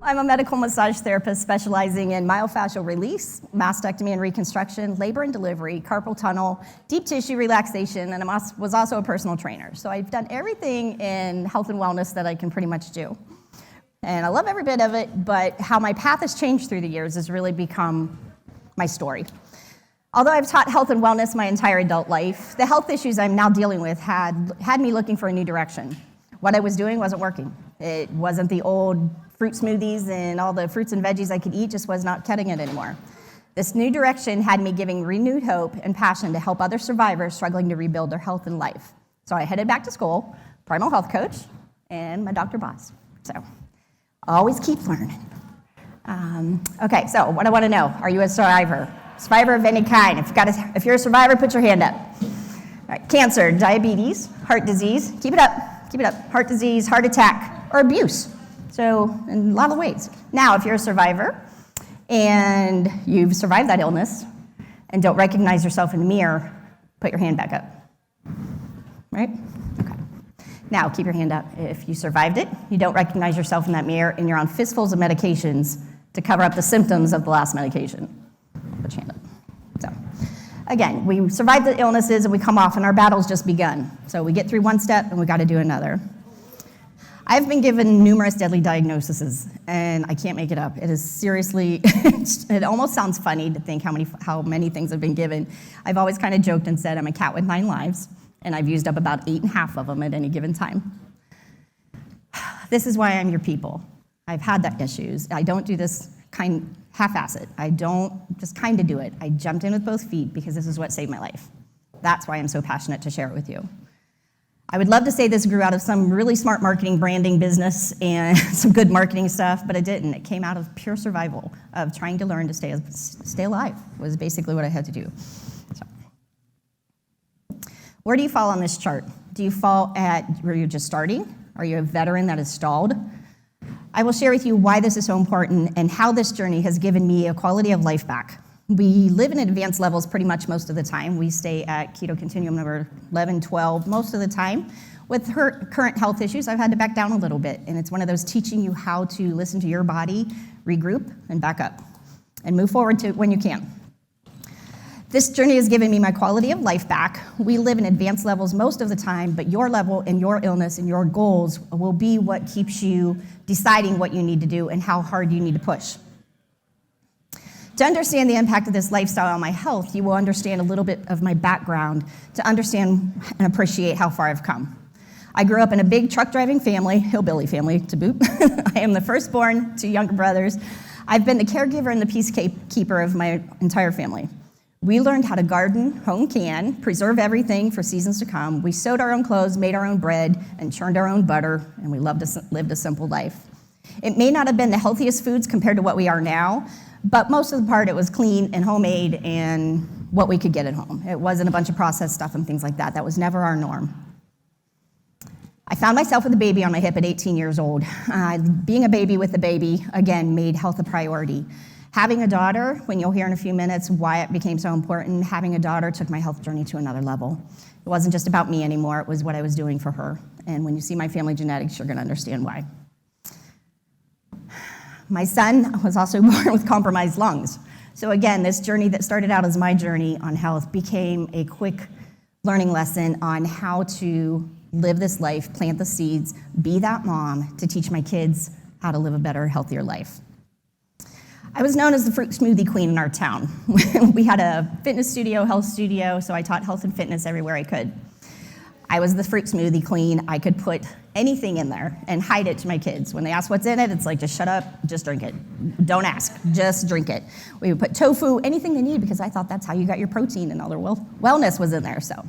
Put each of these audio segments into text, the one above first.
I'm a medical massage therapist specializing in myofascial release, mastectomy and reconstruction, labor and delivery, carpal tunnel, deep tissue relaxation, and I was also a personal trainer. So I've done everything in health and wellness that I can pretty much do. And I love every bit of it, but how my path has changed through the years has really become my story. Although I've taught health and wellness my entire adult life, the health issues I'm now dealing with had me looking for a new direction. What I was doing wasn't working. It wasn't the old fruit smoothies and all the fruits and veggies I could eat, just was not cutting it anymore. This new direction had me giving renewed hope and passion to help other survivors struggling to rebuild their health and life. So I headed back to school, primal health coach, and my Dr. Boss. So always keep learning. Okay, so what I want to know, are you a survivor? Survivor of any kind. If you're a survivor, put your hand up. All right, cancer, diabetes, heart disease, keep it up, heart disease, heart attack, or abuse. So in a lot of ways. Now, if you're a survivor and you've survived that illness and don't recognize yourself in the mirror, put your hand back up. Right? Okay. Now, keep your hand up. If you survived it, you don't recognize yourself in that mirror, and you're on fistfuls of medications to cover up the symptoms of the last medication. Put your hand up. So, again, we survive the illnesses and we come off, and our battle's just begun. So we get through one step and we got to do another. I've been given numerous deadly diagnoses, and I can't make it up. It is seriously, it almost sounds funny to think how many things have been given. I've always kind of joked and said I'm a cat with 9 lives, and I've used up about 8.5 of them at any given time. This is why I'm your people. I've had that issues. I don't do this half-ass it. I don't just kind of do it. I jumped in with both feet because this is what saved my life. That's why I'm so passionate to share it with you. I would love to say this grew out of some really smart marketing, branding business and some good marketing stuff, but it didn't. It came out of pure survival, of trying to learn to stay alive, was basically what I had to do. So, where do you fall on this chart? Do you fall at where you're just starting? Are you a veteran that is stalled? I will share with you why this is so important and how this journey has given me a quality of life back. We live in advanced levels pretty much most of the time. We stay at Keto Continuum number 11, 12 most of the time. With her current health issues, I've had to back down a little bit, and it's one of those teaching you how to listen to your body, regroup, and back up, and move forward to when you can. This journey has given me my quality of life back. We live in advanced levels most of the time, but your level and your illness and your goals will be what keeps you deciding what you need to do and how hard you need to push. To understand the impact of this lifestyle on my health, you will understand a little bit of my background to understand and appreciate how far I've come. I grew up in a big truck driving family, hillbilly family to boot. I am the firstborn, 2 younger brothers. I've been the caregiver and the peacekeeper of my entire family. We learned how to garden, hone can, preserve everything for seasons to come. We sewed our own clothes, made our own bread, and churned our own butter, and we lived a simple life. It may not have been the healthiest foods compared to what we are now, but most of the part it was clean and homemade and what we could get at home. It wasn't a bunch of processed stuff and things like that. That was never our norm. I found myself with a baby on my hip at 18 years old. Being a baby with a baby, again, made health a priority. Having a daughter, when you'll hear in a few minutes why it became so important, having a daughter took my health journey to another level. It wasn't just about me anymore, it was what I was doing for her. And when you see my family genetics, you're gonna understand why. My son was also born with compromised lungs. So again, this journey that started out as my journey on health became a quick learning lesson on how to live this life, plant the seeds, be that mom to teach my kids how to live a better, healthier life. I was known as the fruit smoothie queen in our town. We had a fitness studio, health studio, so I taught health and fitness everywhere I could. I was the fruit smoothie queen. I could put anything in there and hide it to my kids. When they ask what's in it, it's like, just shut up, just drink it. Don't ask, just drink it. We would put tofu, anything they need, because I thought that's how you got your protein and all their wellness was in there. So,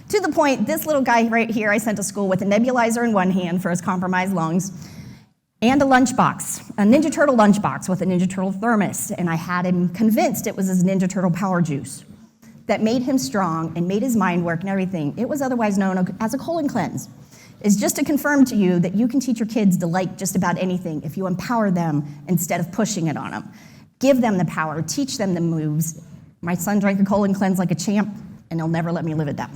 to the point, this little guy right here, I sent to school with a nebulizer in one hand for his compromised lungs, and a lunchbox, a Ninja Turtle lunchbox with a Ninja Turtle thermos, and I had him convinced it was his Ninja Turtle power juice that made him strong and made his mind work and everything. It was otherwise known as a colon cleanse. It's just to confirm to you that you can teach your kids to like just about anything if you empower them instead of pushing it on them. Give them the power, teach them the moves. My son drank a colon cleanse like a champ, and he'll never let me live it down.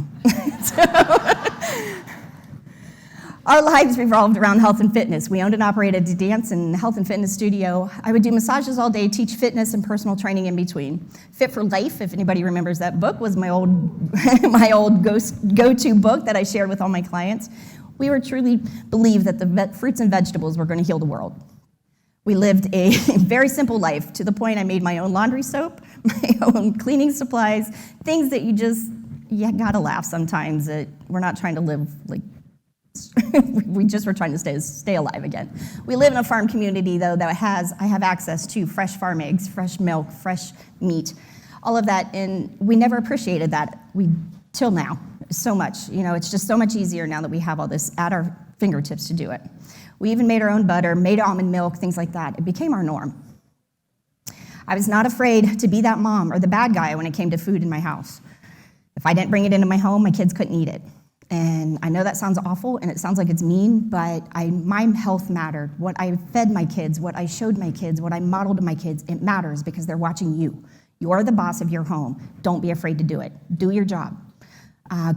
Our lives revolved around health and fitness. We owned and operated a dance and health and fitness studio. I would do massages all day, teach fitness and personal training in between. Fit for Life, if anybody remembers that book, was my old go-to book that I shared with all my clients. We were truly believed that the fruits and vegetables were going to heal the world. We lived a very simple life, to the point I made my own laundry soap, my own cleaning supplies, things that you gotta laugh sometimes. That we're not trying to live like, we just were trying to stay alive again. We live in a farm community, though, I have access to fresh farm eggs, fresh milk, fresh meat, all of that, and we never appreciated that till now so much. It's just so much easier now that we have all this at our fingertips to do it. We even made our own butter, made almond milk, things like that. It became our norm. I was not afraid to be that mom or the bad guy when it came to food in my house. If I didn't bring it into my home, my kids couldn't eat it. And I know that sounds awful and it sounds like it's mean, but my health mattered. What I fed my kids, what I showed my kids, what I modeled to my kids, it matters because they're watching you. You're the boss of your home. Don't be afraid to do it. Do your job.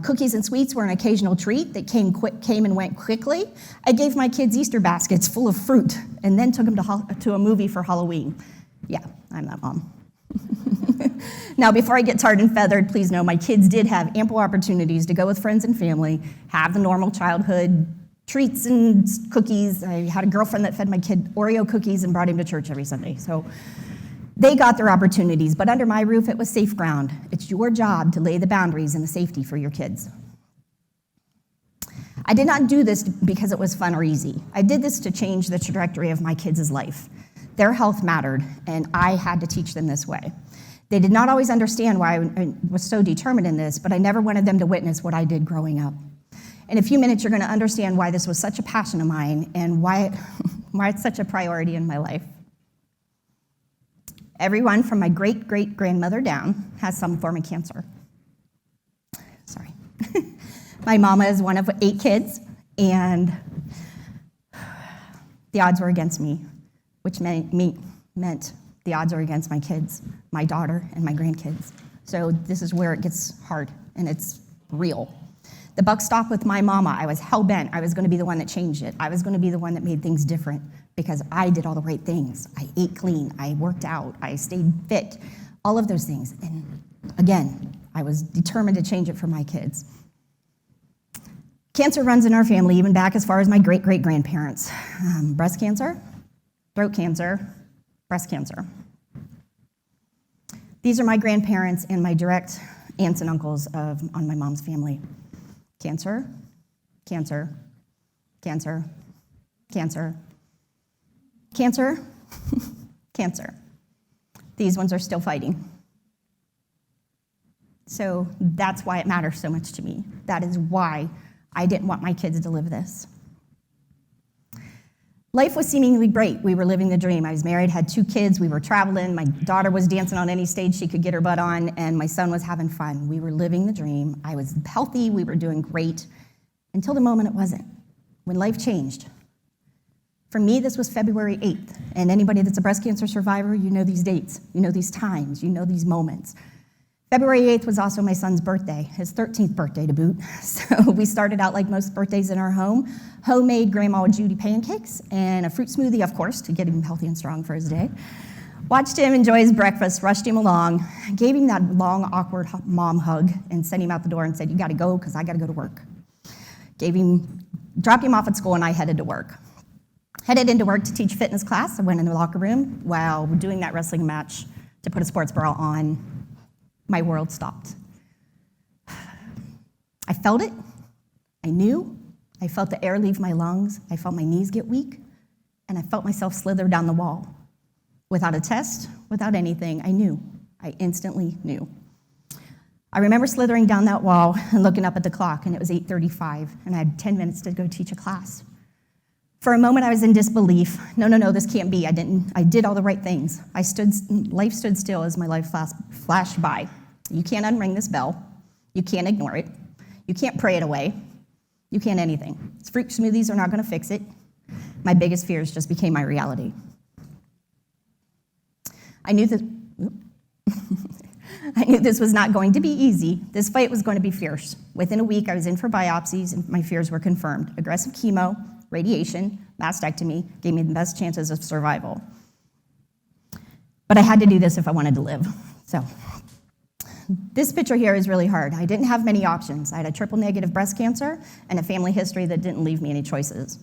Cookies and sweets were an occasional treat that came and went quickly. I gave my kids Easter baskets full of fruit and then took them to a movie for Halloween. Yeah, I'm that mom. Now, before I get tarred and feathered, please know my kids did have ample opportunities to go with friends and family, have the normal childhood treats and cookies. I had a girlfriend that fed my kid Oreo cookies and brought him to church every Sunday. So they got their opportunities, but under my roof, it was safe ground. It's your job to lay the boundaries and the safety for your kids. I did not do this because it was fun or easy. I did this to change the trajectory of my kids' life. Their health mattered, and I had to teach them this way. They did not always understand why I was so determined in this, but I never wanted them to witness what I did growing up. In a few minutes, you're going to understand why this was such a passion of mine and why it's such a priority in my life. Everyone from my great-great-grandmother down has some form of cancer. Sorry. My mama is one of 8 kids, and the odds were against me, which meant the odds are against my kids, my daughter, and my grandkids. So this is where it gets hard, and it's real. The buck stopped with my mama. I was hell-bent. I was going to be the one that changed it. I was going to be the one that made things different because I did all the right things. I ate clean. I worked out. I stayed fit. All of those things. And again, I was determined to change it for my kids. Cancer runs in our family, even back as far as my great-great-grandparents. Breast cancer, throat cancer, breast cancer. These are my grandparents and my direct aunts and uncles on my mom's family. Cancer, cancer, cancer, cancer, cancer, cancer. These ones are still fighting. So that's why it matters so much to me. That is why I didn't want my kids to live this. Life was seemingly great. We were living the dream. I was married, had 2 kids. We were traveling. My daughter was dancing on any stage she could get her butt on, and my son was having fun. We were living the dream. I was healthy. We were doing great until the moment it wasn't, when life changed. For me, this was February 8th, and anybody that's a breast cancer survivor, you know these dates, you know these times, you know these moments. February 8th was also my son's birthday, his 13th birthday to boot. So we started out like most birthdays in our home, homemade Grandma Judy pancakes and a fruit smoothie, of course, to get him healthy and strong for his day. Watched him enjoy his breakfast, rushed him along, gave him that long, awkward mom hug, and sent him out the door and said, "You gotta go, because I gotta go to work." Dropped him off at school, and I headed to work. Headed into work to teach fitness class. I went in the locker room while we're doing that wrestling match to put a sports bra on. My world stopped. I felt it. I knew. I felt the air leave my lungs. I felt my knees get weak. And I felt myself slither down the wall. Without a test, without anything, I knew. I instantly knew. I remember slithering down that wall and looking up at the clock, and it was 8:35, and I had 10 minutes to go teach a class. For a moment, I was in disbelief. No, this can't be. I did all the right things. Life stood still as my life flashed by. You can't unring this bell. You can't ignore it. You can't pray it away. You can't anything. Fruit smoothies are not going to fix it. My biggest fears just became my reality. I knew I knew this was not going to be easy. This fight was going to be fierce. Within a week, I was in for biopsies, and my fears were confirmed. Aggressive chemo, radiation, mastectomy gave me the best chances of survival. But I had to do this if I wanted to live. So this picture here is really hard. I didn't have many options. I had a triple negative breast cancer and a family history that didn't leave me any choices.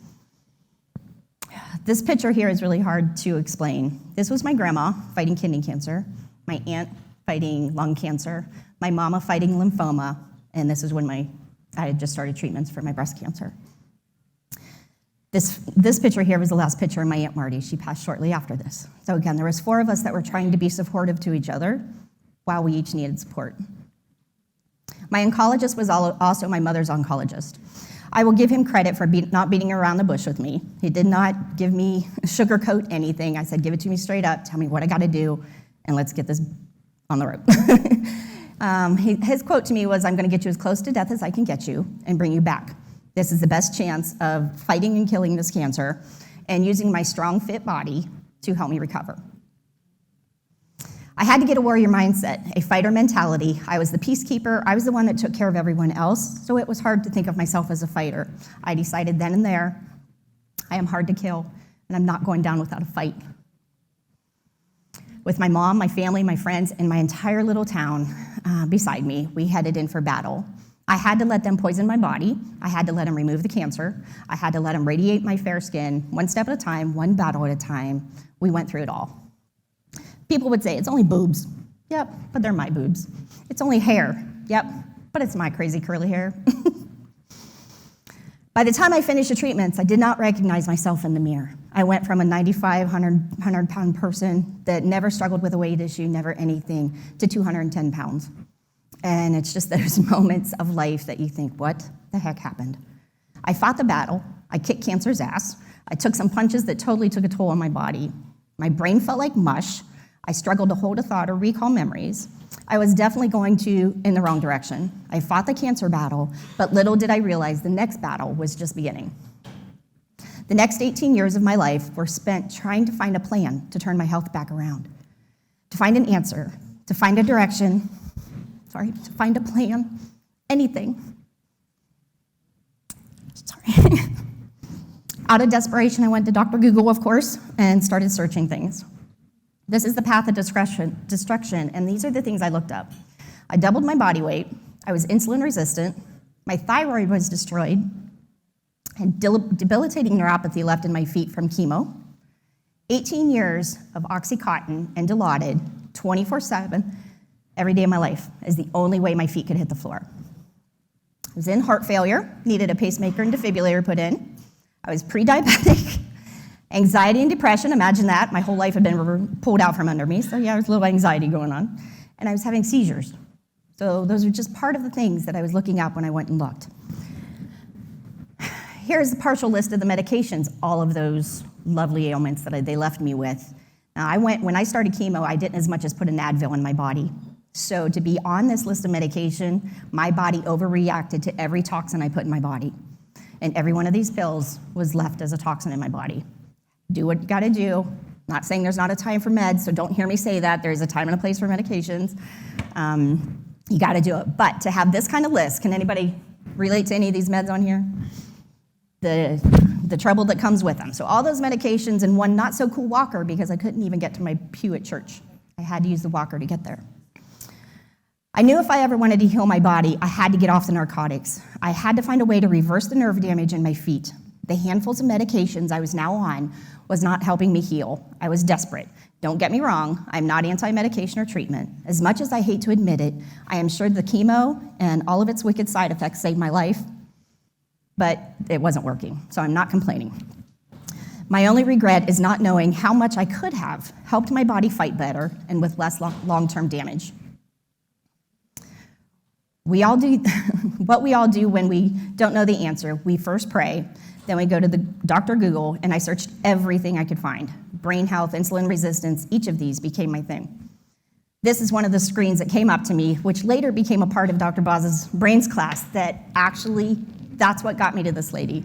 This picture here is really hard to explain. This was my grandma fighting kidney cancer, my aunt fighting lung cancer, my mama fighting lymphoma, and this is when I had just started treatments for my breast cancer. This picture here was the last picture of my Aunt Marty. She passed shortly after this. So again, there was 4 of us that were trying to be supportive to each other while we each needed support. My oncologist was also my mother's oncologist. I will give him credit for not beating around the bush with me. He did not give me sugarcoat anything. I said, give it to me straight up, tell me what I gotta do, and let's get this on the road. His quote to me was, I'm gonna get you as close to death as I can get you and bring you back. This is the best chance of fighting and killing this cancer and using my strong, fit body to help me recover. I had to get a warrior mindset, a fighter mentality. I was the peacekeeper. I was the one that took care of everyone else, so it was hard to think of myself as a fighter. I decided then and there, I am hard to kill, and I'm not going down without a fight. With my mom, my family, my friends, and my entire little town beside me, we headed in for battle. I had to let them poison my body. I had to let them remove the cancer. I had to let them radiate my fair skin, one step at a time, one battle at a time. We went through it all. People would say, it's only boobs. Yep, but they're my boobs. It's only hair. Yep, but it's my crazy curly hair. By the time I finished the treatments, I did not recognize myself in the mirror. I went from a 95, 100-pound person that never struggled with a weight issue, never anything, to 210 pounds. And it's just those moments of life that you think, what the heck happened? I fought the battle. I kicked cancer's ass. I took some punches that totally took a toll on my body. My brain felt like mush. I struggled to hold a thought or recall memories. I was definitely going in the wrong direction. I fought the cancer battle, but little did I realize the next battle was just beginning. The next 18 years of my life were spent trying to find a plan to turn my health back around, to find an answer, to find a direction, to find a plan, anything. Out of desperation, I went to Dr. Google, of course, and started searching things. This is the path of destruction, and these are the things I looked up. I doubled my body weight, I was insulin resistant, my thyroid was destroyed, and debilitating neuropathy left in my feet from chemo, 18 years of Oxycontin and Dilaudid, 24/7, every day of my life, is the only way my feet could hit the floor. I was in heart failure, needed a pacemaker and defibrillator put in. I was pre-diabetic, anxiety and depression, imagine that. My whole life had been pulled out from under me, so yeah, there's a little anxiety going on. And I was having seizures. So those are just part of the things that I was looking up when I went and looked. Here's a partial list of the medications, all of those lovely ailments that they left me with. Now, when I started chemo, I didn't as much as put an Advil in my body. So to be on this list of medication, my body overreacted to every toxin I put in my body. And every one of these pills was left as a toxin in my body. Do what you gotta do. Not saying there's not a time for meds, so don't hear me say that. There's a time and a place for medications. You gotta do it. But to have this kind of list, can anybody relate to any of these meds on here? The trouble that comes with them. So all those medications and one not so cool walker because I couldn't even get to my pew at church. I had to use the walker to get there. I knew if I ever wanted to heal my body, I had to get off the narcotics. I had to find a way to reverse the nerve damage in my feet. The handfuls of medications I was now on was not helping me heal. I was desperate. Don't get me wrong, I'm not anti-medication or treatment. As much as I hate to admit it, I am sure the chemo and all of its wicked side effects saved my life, but it wasn't working, so I'm not complaining. My only regret is not knowing how much I could have helped my body fight better and with less long-term damage. We all do what we all do when we don't know the answer. We first pray, then we go to the Dr. Google, and I searched everything I could find. Brain health, insulin resistance, each of these became my thing. This is one of the screens that came up to me, which later became a part of Dr. Boz's brains class that actually, that's what got me to this lady.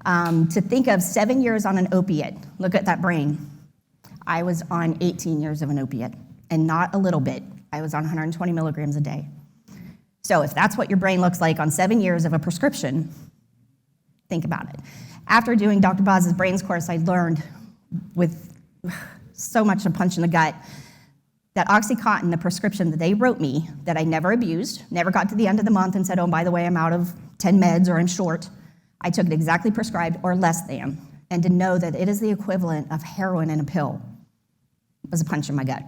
To think of 7 years on an opiate, look at that brain. I was on 18 years of an opiate, and not a little bit, I was on 120 milligrams a day. So if that's what your brain looks like on 7 years of a prescription, think about it. After doing Dr. Boz's brains course, I learned with so much a punch in the gut that OxyContin, the prescription that they wrote me, that I never abused, never got to the end of the month and said, oh, by the way, I'm out of 10 meds or I'm short. I took it exactly prescribed or less than. And to know that it is the equivalent of heroin in a pill was a punch in my gut.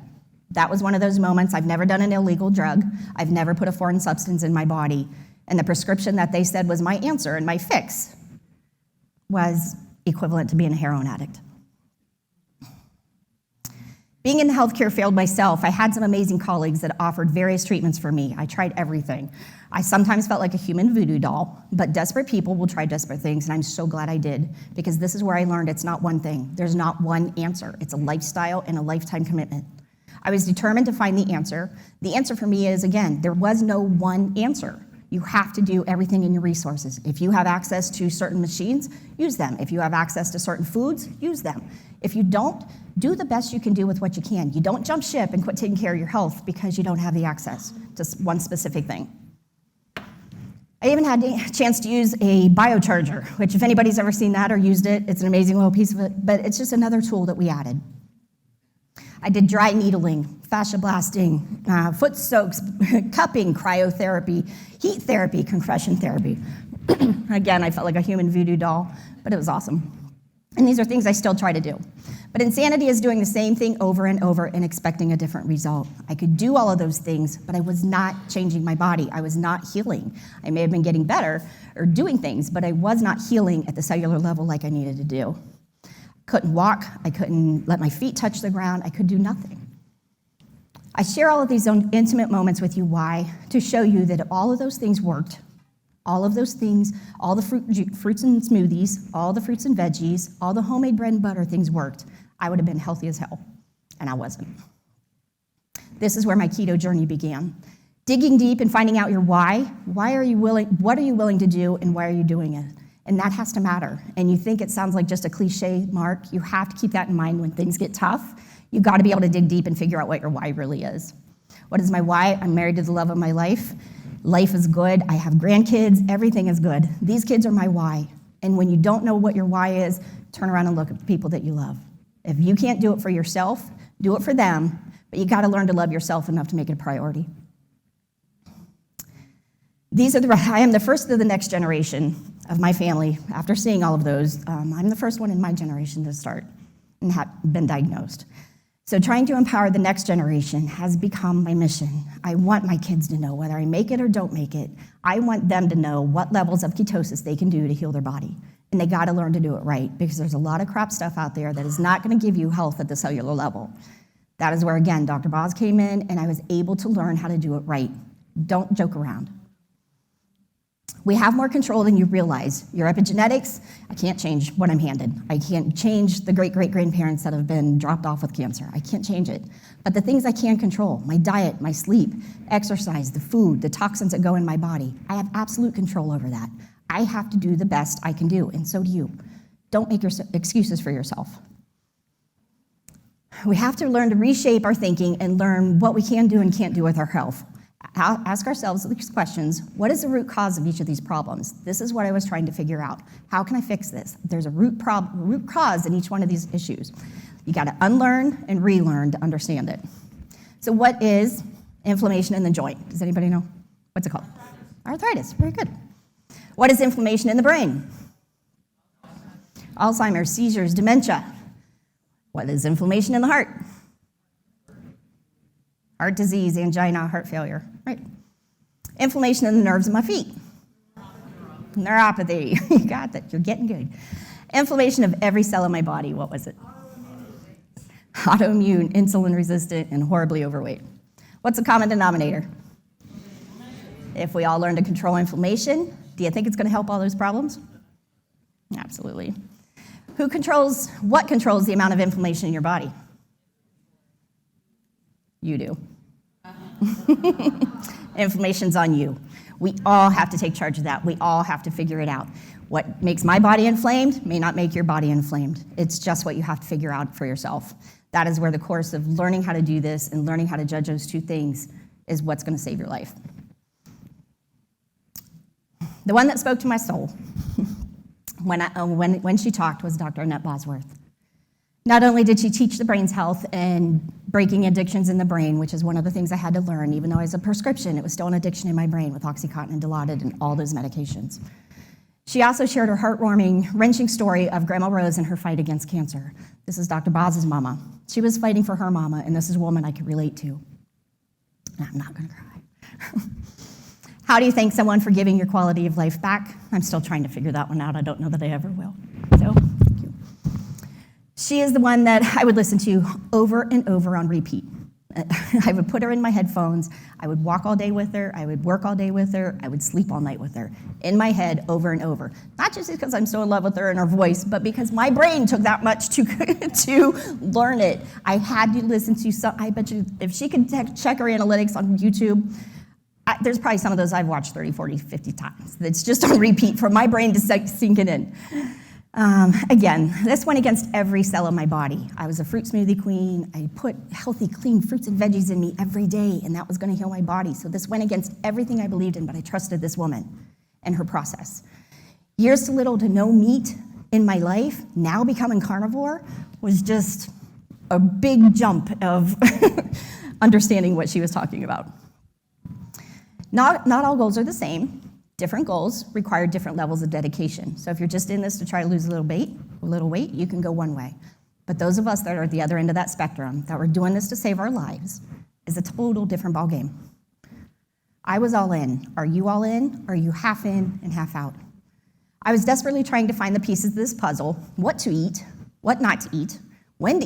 That was one of those moments. I've never done an illegal drug. I've never put a foreign substance in my body. And the prescription that they said was my answer and my fix was equivalent to being a heroin addict. Being in the healthcare field myself, I had some amazing colleagues that offered various treatments for me. I tried everything. I sometimes felt like a human voodoo doll, but desperate people will try desperate things, and I'm so glad I did, because this is where I learned it's not one thing. There's not one answer. It's a lifestyle and a lifetime commitment. I was determined to find the answer. The answer for me is, again, there was no one answer. You have to do everything in your resources. If you have access to certain machines, use them. If you have access to certain foods, use them. If you don't, do the best you can do with what you can. You don't jump ship and quit taking care of your health because you don't have the access to one specific thing. I even had a chance to use a biocharger, which if anybody's ever seen that or used it, it's an amazing little piece of it, but it's just another tool that we added. I did dry needling, fascia blasting, foot soaks, cupping, cryotherapy, heat therapy, compression therapy. Again, I felt like a human voodoo doll, but it was awesome. And these are things I still try to do. But insanity is doing the same thing over and over and expecting a different result. I could do all of those things, but I was not changing my body. I was not healing. I may have been getting better or doing things, but I was not healing at the cellular level like I needed to do. Couldn't walk. I couldn't let my feet touch the ground. I could do nothing. I share all of these intimate moments with you. Why? To show you that all of those things worked. All of those things, all the fruits and smoothies, all the fruits and veggies, all the homemade bread and butter things worked. I would have been healthy as hell, and I wasn't. This is where my keto journey began. Digging deep and finding out your why. Why are you willing? What are you willing to do, and why are you doing it? And that has to matter. And you think it sounds like just a cliche, Mark. You have to keep that in mind when things get tough. You've got to be able to dig deep and figure out what your why really is. What is my why? I'm married to the love of my life. Life is good. I have grandkids. Everything is good. These kids are my why. And when you don't know what your why is, turn around and look at the people that you love. If you can't do it for yourself, do it for them, but you got to learn to love yourself enough to make it a priority. I am the first of the next generation of my family. After seeing all of those, I'm the first one in my generation to start and have been diagnosed. So trying to empower the next generation has become my mission. I want my kids to know, whether I make it or don't make it, I want them to know what levels of ketosis they can do to heal their body. And they got to learn to do it right, because there's a lot of crap stuff out there that is not going to give you health at the cellular level. That is where, again, Dr. Boz came in, and I was able to learn how to do it right. Don't joke around. We have more control than you realize. Your epigenetics, I can't change what I'm handed. I can't change the great-great-grandparents that have been dropped off with cancer. I can't change it. But the things I can control, my diet, my sleep, exercise, the food, the toxins that go in my body, I have absolute control over that. I have to do the best I can do, and so do you. Don't make excuses for yourself. We have to learn to reshape our thinking and learn what we can do and can't do with our health. Ask ourselves these questions. What is the root cause of each of these problems? This is what I was trying to figure out. How can I fix this? There's a root cause in each one of these issues. You got to unlearn and relearn to understand it. So what is inflammation in the joint? Does anybody know? What's it called? Arthritis. Very good. What is inflammation in the brain? Alzheimer's, seizures, dementia. What is inflammation in the heart? Heart disease, angina, heart failure, right? Inflammation in the nerves of my feet. Neuropathy. You got that. You're getting good. Inflammation of every cell in my body. What was it? Autoimmune, insulin resistant, and horribly overweight. What's the common denominator? If we all learn to control inflammation, do you think it's going to help all those problems? Absolutely. What controls the amount of inflammation in your body? You do. Inflammation's on you. We all have to take charge of that. We all have to figure it out. What makes my body inflamed may not make your body inflamed. It's just what you have to figure out for yourself. That is where the course of learning how to do this and learning how to judge those two things is what's going to save your life. The one that spoke to my soul when she talked was Dr. Annette Bosworth. Not only did she teach the brain's health and breaking addictions in the brain, which is one of the things I had to learn, even though it was a prescription, it was still an addiction in my brain with Oxycontin and Dilaudid and all those medications. She also shared her heartwarming, wrenching story of Grandma Rose and her fight against cancer. This is Dr. Boz's mama. She was fighting for her mama, and this is a woman I could relate to. And I'm not going to cry. How do you thank someone for giving your quality of life back? I'm still trying to figure that one out. I don't know that I ever will. So, thank you. She is the one that I would listen to over and over on repeat. I would put her in my headphones. I would walk all day with her. I would work all day with her. I would sleep all night with her in my head over and over. Not just because I'm so in love with her and her voice, but because my brain took that much to learn it. I had to listen to some. I bet you if she could check her analytics on YouTube, there's probably some of those I've watched 30, 40, 50 times. It's just on repeat for my brain to sink it in. Again, this went against every cell of my body. I was a fruit smoothie queen. I put healthy, clean fruits and veggies in me every day, and that was going to heal my body. So this went against everything I believed in, but I trusted this woman and her process. Years to little to no meat in my life, now becoming carnivore, was just a big jump of understanding what she was talking about. Not all goals are the same. Different goals require different levels of dedication. So if you're just in this to try to lose a little weight, you can go one way. But those of us that are at the other end of that spectrum, that we're doing this to save our lives, is a total different ballgame. I was all in. Are you all in? Are you half in and half out? I was desperately trying to find the pieces of this puzzle: what to eat, what not to eat, when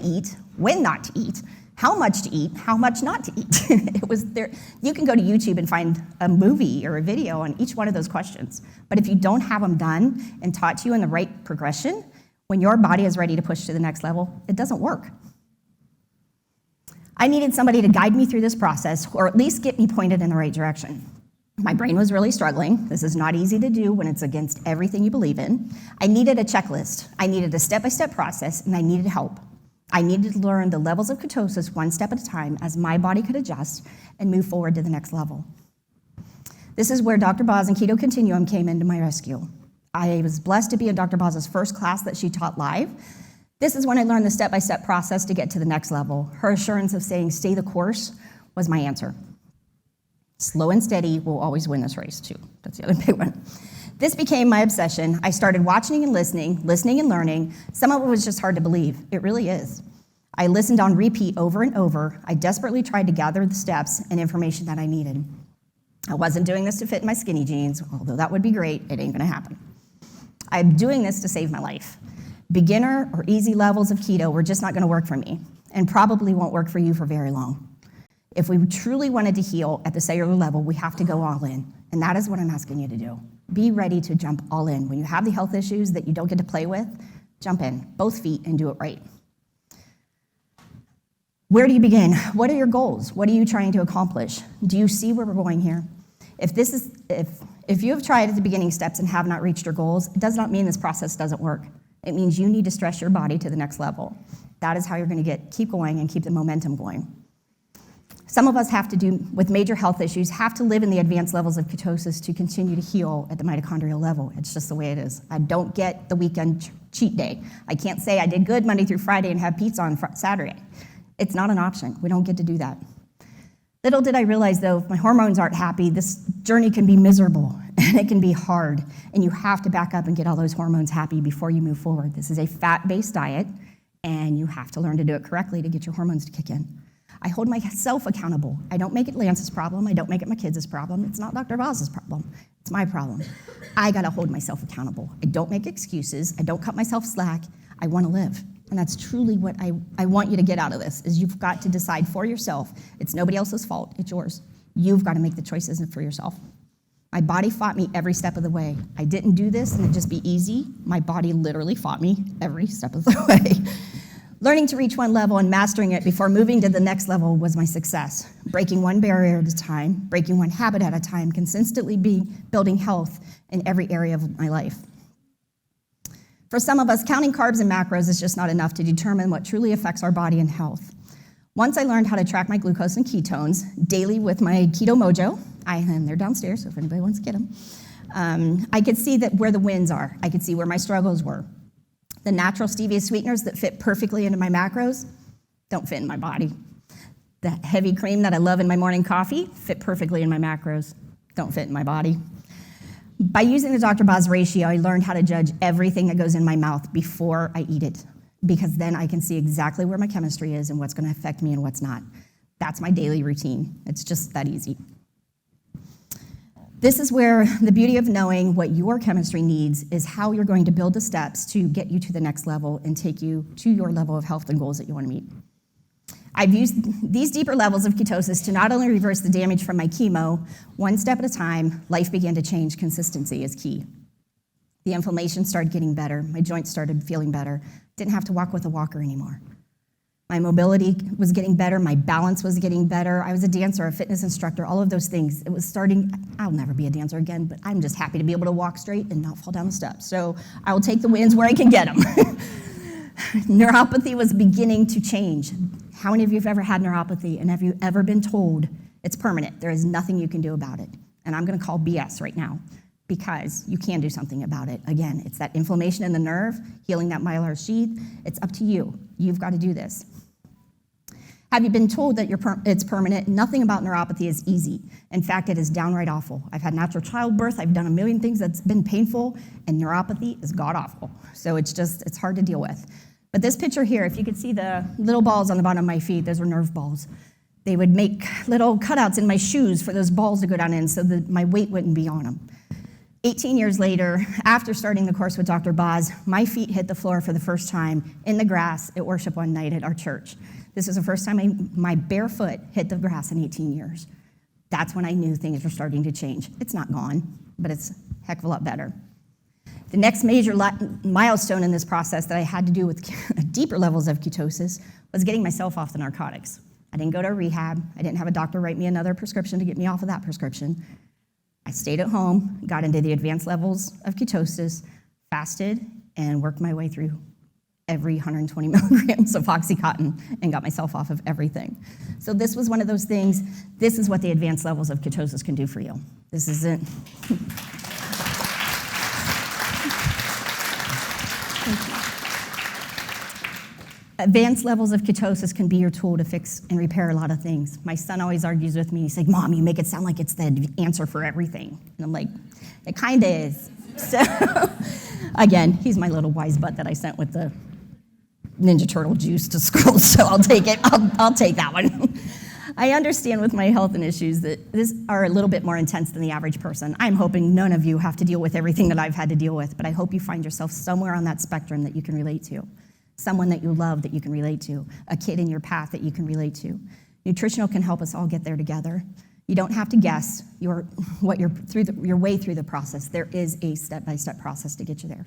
not to eat, how much to eat, how much not to eat. It was there. You can go to YouTube and find a movie or a video on each one of those questions. But if you don't have them done and taught to you in the right progression, when your body is ready to push to the next level, it doesn't work. I needed somebody to guide me through this process, or at least get me pointed in the right direction. My brain was really struggling. This is not easy to do when it's against everything you believe in. I needed a checklist. I needed a step-by-step process, and I needed help. I needed to learn the levels of ketosis one step at a time as my body could adjust and move forward to the next level. This is where Dr. Boz and Keto Continuum came into my rescue. I was blessed to be in Dr. Boz's first class that she taught live. This is when I learned the step-by-step process to get to the next level. Her assurance of saying, stay the course, was my answer. Slow and steady will always win this race, too. That's the other big one. This became my obsession. I started watching and listening and learning. Some of it was just hard to believe. It really is. I listened on repeat over and over. I desperately tried to gather the steps and information that I needed. I wasn't doing this to fit in my skinny jeans, although that would be great. It ain't gonna happen. I'm doing this to save my life. Beginner or easy levels of keto were just not gonna work for me, and probably won't work for you for very long. If we truly wanted to heal at the cellular level, we have to go all in, and that is what I'm asking you to do. Be ready to jump all in. When you have the health issues that you don't get to play with, jump in, both feet, and do it right. Where do you begin? What are your goals? What are you trying to accomplish? Do you see where we're going here? If you have tried at the beginning steps and have not reached your goals, it does not mean this process doesn't work. It means you need to stress your body to the next level. That is how you're going to keep going and keep the momentum going. Some of us with major health issues, have to live in the advanced levels of ketosis to continue to heal at the mitochondrial level. It's just the way it is. I don't get the weekend cheat day. I can't say I did good Monday through Friday and have pizza on Saturday. It's not an option. We don't get to do that. Little did I realize, though, if my hormones aren't happy, this journey can be miserable and it can be hard. And you have to back up and get all those hormones happy before you move forward. This is a fat-based diet, and you have to learn to do it correctly to get your hormones to kick in. I hold myself accountable. I don't make it Lance's problem. I don't make it my kids' problem. It's not Dr. Boz's problem. It's my problem. I gotta hold myself accountable. I don't make excuses. I don't cut myself slack. I wanna live. And that's truly what I want you to get out of this, is you've got to decide for yourself. It's nobody else's fault, it's yours. You've got to make the choices for yourself. My body fought me every step of the way. I didn't do this and it'd just be easy. My body literally fought me every step of the way. Learning to reach one level and mastering it before moving to the next level was my success. Breaking one barrier at a time, breaking one habit at a time, consistently building health in every area of my life. For some of us, counting carbs and macros is just not enough to determine what truly affects our body and health. Once I learned how to track my glucose and ketones daily with my Keto Mojo, and they're downstairs, so if anybody wants to get them, I could see that where the wins are. I could see where my struggles were. The natural stevia sweeteners that fit perfectly into my macros don't fit in my body. The heavy cream that I love in my morning coffee fit perfectly in my macros, don't fit in my body. By using the Dr. Boz ratio, I learned how to judge everything that goes in my mouth before I eat it, because then I can see exactly where my chemistry is and what's going to affect me and what's not. That's my daily routine. It's just that easy. This is where the beauty of knowing what your chemistry needs is how you're going to build the steps to get you to the next level and take you to your level of health and goals that you want to meet. I've used these deeper levels of ketosis to not only reverse the damage from my chemo, one step at a time, life began to change. Consistency is key. The inflammation started getting better. My joints started feeling better. Didn't have to walk with a walker anymore. My mobility was getting better. My balance was getting better. I was a dancer, a fitness instructor, all of those things. It was starting. I'll never be a dancer again, but I'm just happy to be able to walk straight and not fall down the steps. So I will take the wins where I can get them. Neuropathy was beginning to change. How many of you have ever had neuropathy, and have you ever been told it's permanent? There is nothing you can do about it. And I'm going to call BS right now, because you can do something about it. Again, it's that inflammation in the nerve, healing that myelin sheath. It's up to you. You've got to do this. Have you been told that it's permanent? Nothing about neuropathy is easy. In fact, it is downright awful. I've had natural childbirth. I've done a million things that's been painful, and neuropathy is god-awful. So it's hard to deal with. But this picture here, if you could see the little balls on the bottom of my feet, those are nerve balls. They would make little cutouts in my shoes for those balls to go down in so that my weight wouldn't be on them. 18 years later, after starting the course with Dr. Boz, my feet hit the floor for the first time in the grass at worship one night at our church. This is the first time my bare foot hit the grass in 18 years. That's when I knew things were starting to change. It's not gone, but it's a heck of a lot better. The next major milestone in this process that I had to do with deeper levels of ketosis was getting myself off the narcotics. I didn't go to rehab. I didn't have a doctor write me another prescription to get me off of that prescription. I stayed at home, got into the advanced levels of ketosis, fasted, and worked my way through every 120 milligrams of Oxycontin and got myself off of everything. So this was one of those things. This is what the advanced levels of ketosis can do for you. This isn't... Advanced levels of ketosis can be your tool to fix and repair a lot of things. My son always argues with me. He's like, Mom, you make it sound like it's the answer for everything. And I'm like, it kind of is. So, again, he's my little wise butt that I sent with the Ninja Turtle juice to school, so I'll take it. I'll take that one. I understand with my health and issues that these are a little bit more intense than the average person. I'm hoping none of you have to deal with everything that I've had to deal with, but I hope you find yourself somewhere on that spectrum that you can relate to. Someone that you love that you can relate to, a kid in your path that you can relate to. Nutritional can help us all get there together. You don't have to guess your way through the process. There is a step-by-step process to get you there.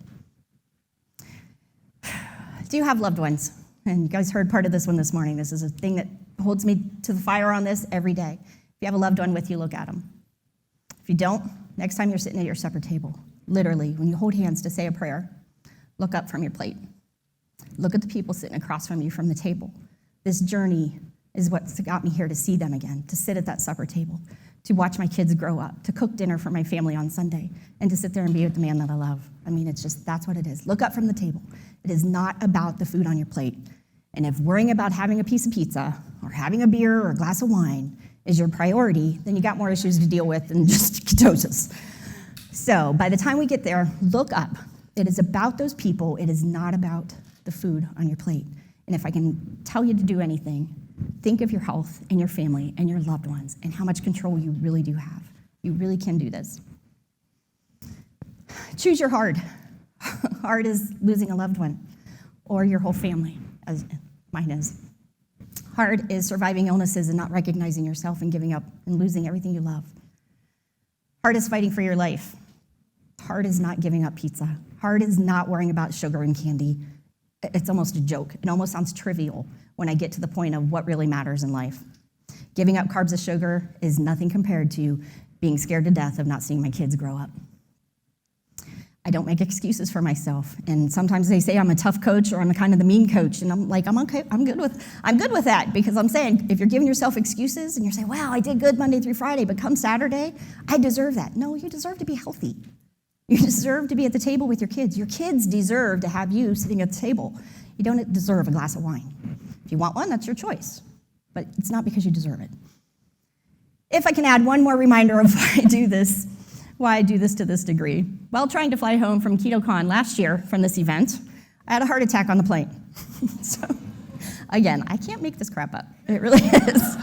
Do you have loved ones? And you guys heard part of this one this morning. This is a thing that holds me to the fire on this every day. If you have a loved one with you, look at them. If you don't, next time you're sitting at your supper table, literally, when you hold hands to say a prayer, look up from your plate. Look at the people sitting across from you from the table. This journey is what's got me here to see them again, to sit at that supper table, to watch my kids grow up, to cook dinner for my family on Sunday, and to sit there and be with the man that I love. I mean, it's just, that's what it is. Look up from the table. It is not about the food on your plate. And if worrying about having a piece of pizza or having a beer or a glass of wine is your priority, then you got more issues to deal with than just ketosis. So by the time we get there, look up. It is about those people. It is not about the food on your plate. And if I can tell you to do anything, think of your health and your family and your loved ones and how much control you really do have. You really can do this. Choose your hard. Hard is losing a loved one or your whole family, as mine is. Hard is surviving illnesses and not recognizing yourself and giving up and losing everything you love. Hard is fighting for your life. Hard is not giving up pizza. Hard is not worrying about sugar and candy. It's almost a joke. It almost sounds trivial when I get to the point of what really matters in life. Giving up carbs and sugar is nothing compared to being scared to death of not seeing my kids grow up. I don't make excuses for myself. And sometimes they say I'm a tough coach or I'm a kind of the mean coach. And I'm like, I'm okay, I'm good with that, because I'm saying if you're giving yourself excuses and you're saying, wow, I did good Monday through Friday, but come Saturday, I deserve that. No, you deserve to be healthy. You deserve to be at the table with your kids. Your kids deserve to have you sitting at the table. You don't deserve a glass of wine. If you want one, that's your choice. But it's not because you deserve it. If I can add one more reminder of why I do this to this degree. While trying to fly home from KetoCon last year from this event, I had a heart attack on the plane. So, again, I can't make this crap up. It really is.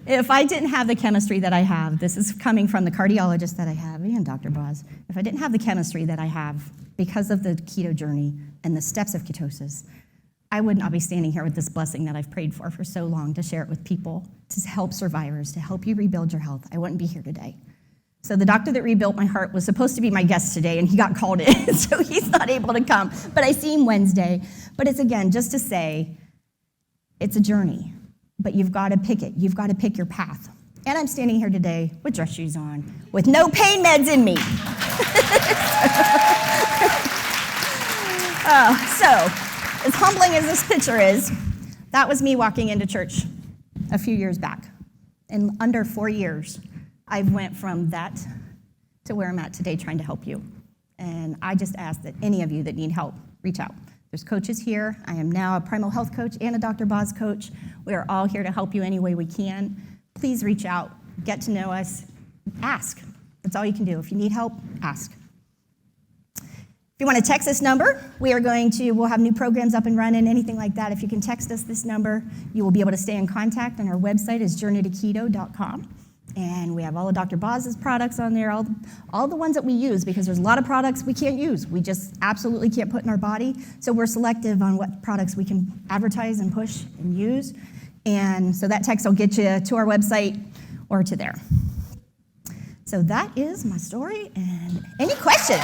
If I didn't have the chemistry that I have, this is coming from the cardiologist that I have and Dr. Boz, if I didn't have the chemistry that I have because of the keto journey and the steps of ketosis, I would not be standing here with this blessing that I've prayed for so long to share it with people, to help survivors, to help you rebuild your health. I wouldn't be here today. So the doctor that rebuilt my heart was supposed to be my guest today, and he got called in, so he's not able to come. But I see him Wednesday. But it's, again, just to say, it's a journey, but you've got to pick it. You've got to pick your path. And I'm standing here today with dress shoes on, with no pain meds in me. So, as humbling as this picture is, that was me walking into church a few years back. In under 4 years, I went from that to where I'm at today trying to help you. And I just ask that any of you that need help, reach out. There's coaches here. I am now a Primal Health coach and a Dr. Boz coach. We are all here to help you any way we can. Please reach out, get to know us, ask. That's all you can do. If you need help, ask. If you want to text this number, we'll have new programs up and running, anything like that. If you can text us this number, you will be able to stay in contact, and our website is journeytoketo.com. And we have all of Dr. Boz's products on there, all the ones that we use, because there's a lot of products we can't use. We just absolutely can't put in our body. So we're selective on what products we can advertise and push and use. And so that text will get you to our website or to there. So that is my story. And any questions?